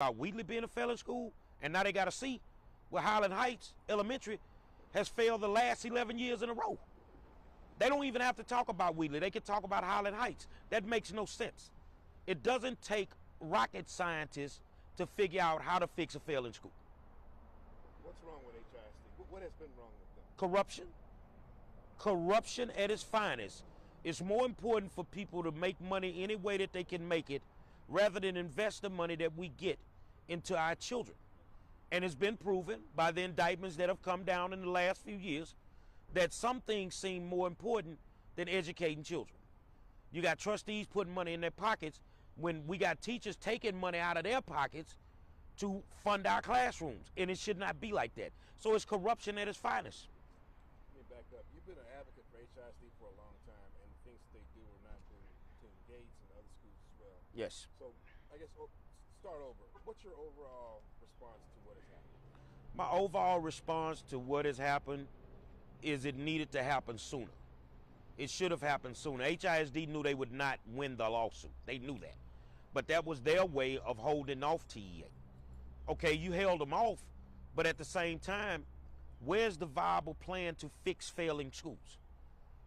about Wheatley being a failing school, and now they got a C, where Highland Heights Elementary has failed the last 11 years in a row. They don't even have to talk about Wheatley. They can talk about Highland Heights. That makes no sense. It doesn't take rocket scientists to figure out how to fix a failing school. What's wrong with HISD? What has been wrong with them? Corruption. Corruption at its finest. It's more important for people to make money any way that they can make it rather than invest the money that we get into our children. And it's been proven by the indictments that have come down in the last few years that some things seem more important than educating children. You got trustees putting money in their pockets when we got teachers taking money out of their pockets to fund our classrooms, and it should not be like that. So it's corruption at its finest. Let me back up. You've been an advocate for HISD for a long time, and the things they do or not do to engage in other schools as well. Yes. So I guess start over. What's your overall response to what has happened? My overall response to what has happened is it needed to happen sooner. It should have happened sooner. HISD knew they would not win the lawsuit. They knew that. But that was their way of holding off TEA. Okay, you held them off, but at the same time, where's the viable plan to fix failing schools?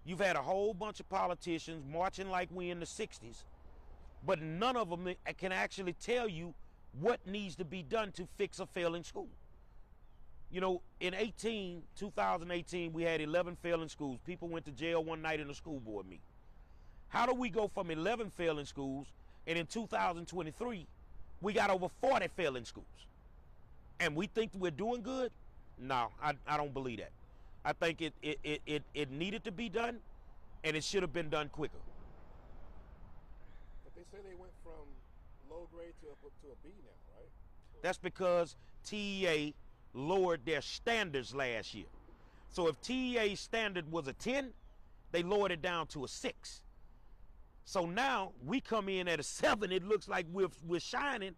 You've had a whole bunch of politicians marching like we in the 60s, but none of them can actually tell you what needs to be done to fix a failing school. You know, in 2018, we had 11 failing schools. People went to jail one night in a school board meeting. How do we go from 11 failing schools, and in 2023, we got over 40 failing schools? And we think we're doing good? No, I don't believe that. I think it needed to be done, and it should have been done quicker. But they say they went from low grade to a B now, right? That's because TEA lowered their standards last year. So if TEA's standard was a 10, they lowered it down to a 6. So now we come in at a 7. It looks like we're shining,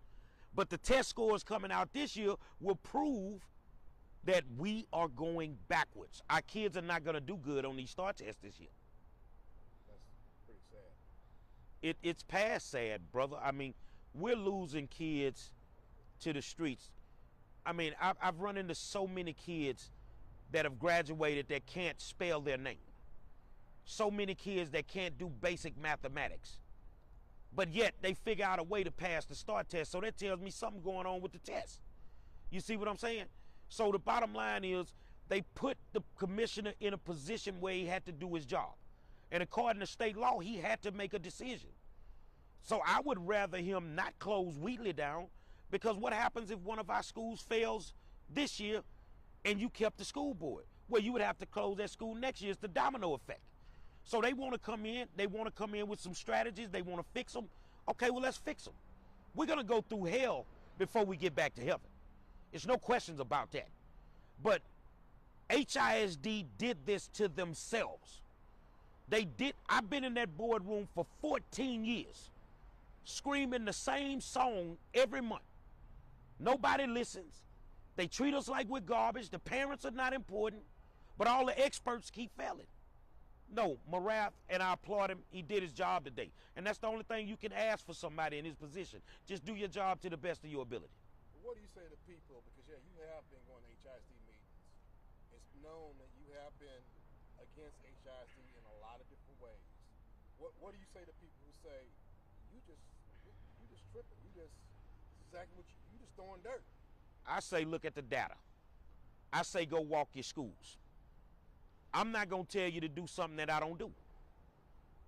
but the test scores coming out this year will prove that we are going backwards. Our kids are not going to do good on these STAR tests this year. That's pretty sad. It's past sad, brother. I mean, we're losing kids to the streets. I mean, I've run into so many kids that have graduated that can't spell their name. So many kids that can't do basic mathematics. But yet they figure out a way to pass the STAR test. So that tells me something going on with the test. You see what I'm saying? So the bottom line is they put the commissioner in a position where he had to do his job. And according to state law, he had to make a decision. So I would rather him not close Wheatley down, because what happens if one of our schools fails this year and you kept the school board? Well, you would have to close that school next year. It's the domino effect. So they want to come in. They want to come in with some strategies. They want to fix them. Okay, well, let's fix them. We're going to go through hell before we get back to heaven. There's no questions about that. But HISD did this to themselves. They did. I've been in that boardroom for 14 years, screaming the same song every month. Nobody listens. They treat us like we're garbage. The parents are not important, but all the experts keep failing. No, Morath, and I applaud him. He did his job today. And that's the only thing you can ask for somebody in his position. Just do your job to the best of your ability. What do you say to people? Because, yeah, you have been going to HISD meetings. It's known that you have been against HISD in a lot of different ways. What do you say to people who say, you just tripping, this is exactly what you just throwing dirt? I say look at the data. I say go walk your schools. I'm not going to tell you to do something that I don't do.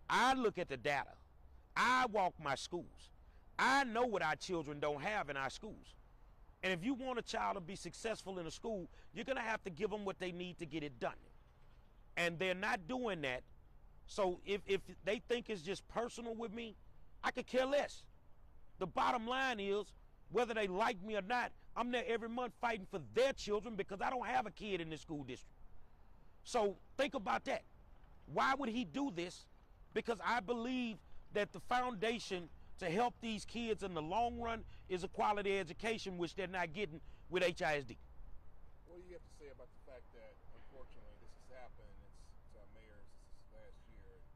I look at the data. I walk my schools. I know what our children don't have in our schools. And if you want a child to be successful in a school, you're going to have to give them what they need to get it done. And they're not doing that. So if they think it's just personal with me, I could care less. The bottom line is, whether they like me or not, I'm there every month fighting for their children because I don't have a kid in this school district. So think about that. Why would he do this? Because I believe that the foundation to help these kids in the long run is a quality education, which they're not getting with HISD. What do you have to say about the fact that, unfortunately, this has happened? It's our mayor's, this is last year, and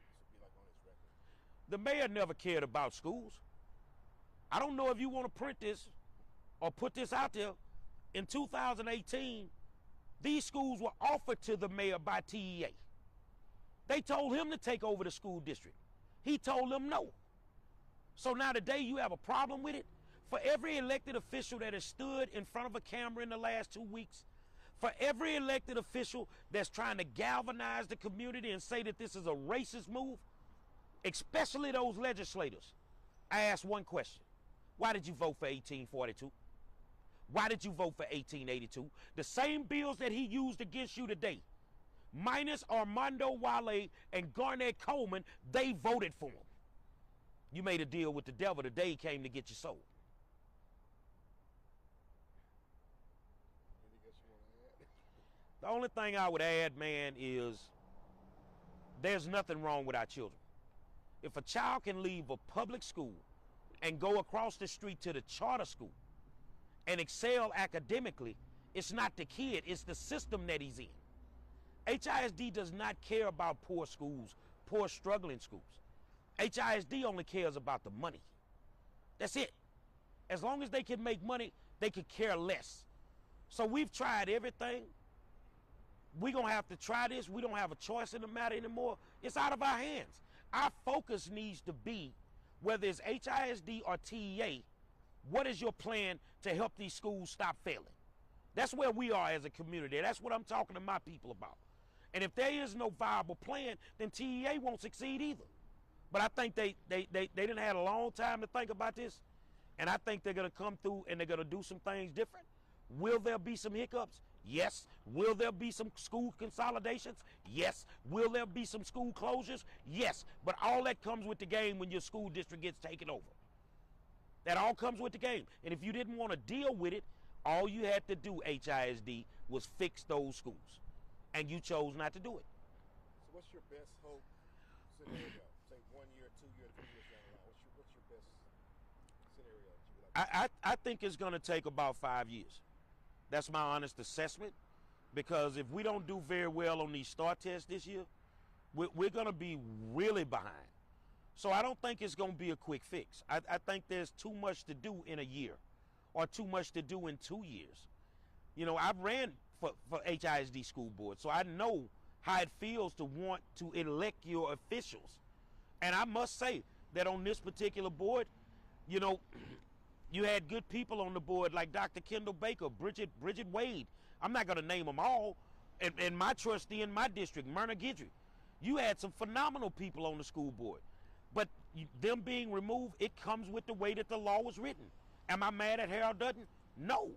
this will be like on his record. The mayor never cared about schools. I don't know if you want to print this or put this out there. In 2018, these schools were offered to the mayor by TEA. They told him to take over the school district. He told them no. So now today you have a problem with it? For every elected official that has stood in front of a camera in the last 2 weeks, for every elected official that's trying to galvanize the community and say that this is a racist move, especially those legislators, I ask one question. Why did you vote for 1842? Why did you vote for 1882? The same bills that he used against you today, minus Armando Wale and Garnett Coleman, they voted for him. You made a deal with the devil the day he came to get your soul. The only thing I would add, man, is there's nothing wrong with our children. If a child can leave a public school and go across the street to the charter school and excel academically, it's not the kid, it's the system that he's in. HISD does not care about poor schools, poor struggling schools. HISD only cares about the money. That's it. As long as they can make money, they could care less. So we've tried everything. We're going to have to try this. We don't have a choice in the matter anymore. It's out of our hands. Our focus needs to be, whether it's HISD or TEA, what is your plan to help these schools stop failing? That's where we are as a community. That's what I'm talking to my people about. And if there is no viable plan, then TEA won't succeed either. But I think they didn't have a long time to think about this, and I think they're going to come through and they're going to do some things different. Will there be some hiccups? Yes. Will there be some school consolidations? Yes. Will there be some school closures? Yes. But all that comes with the game when your school district gets taken over. That all comes with the game. And if you didn't want to deal with it, all you had to do, HISD, was fix those schools. And you chose not to do it. So what's your best hope scenario? Say 1 year, 2 year, 3 years down the line. What's your best scenario that you would like to I think it's going to take about 5 years. That's my honest assessment, because if we don't do very well on these STAR tests this year, we're going to be really behind. So I don't think it's going to be a quick fix. I think there's too much to do in a year or too much to do in 2 years. You know, I've ran for HISD school board, so I know how it feels to want to elect your officials. And I must say that on this particular board, you know, you had good people on the board like Dr. Kendall Baker, Bridget Wade. I'm not going to name them all. And my trustee in my district, Myrna Guidry. You had some phenomenal people on the school board. But them being removed, it comes with the way that the law was written. Am I mad at Harold Dutton? No.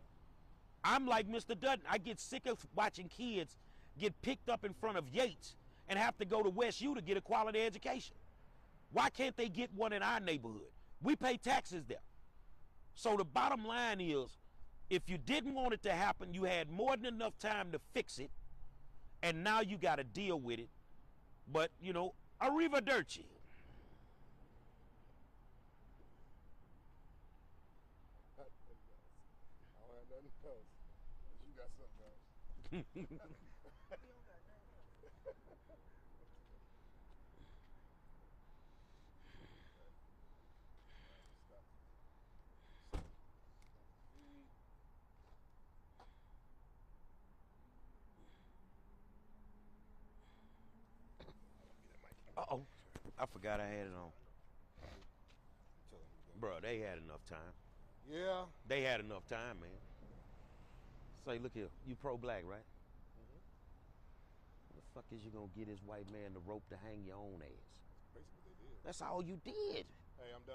I'm like Mr. Dutton. I get sick of watching kids get picked up in front of Yates and have to go to West U to get a quality education. Why can't they get one in our neighborhood? We pay taxes there. So the bottom line is, if you didn't want it to happen, you had more than enough time to fix it, and now you got to deal with it. But, you know, arrivederci. I don't have nothing else. You got something else. Uh-oh. I forgot I had it on. Bro, they had enough time. Yeah. They had enough time, man. Say, look here, you pro-black, right? What the fuck is you gonna get this white man the rope to hang your own ass? Basically, they did. That's all you did. Hey, I'm done.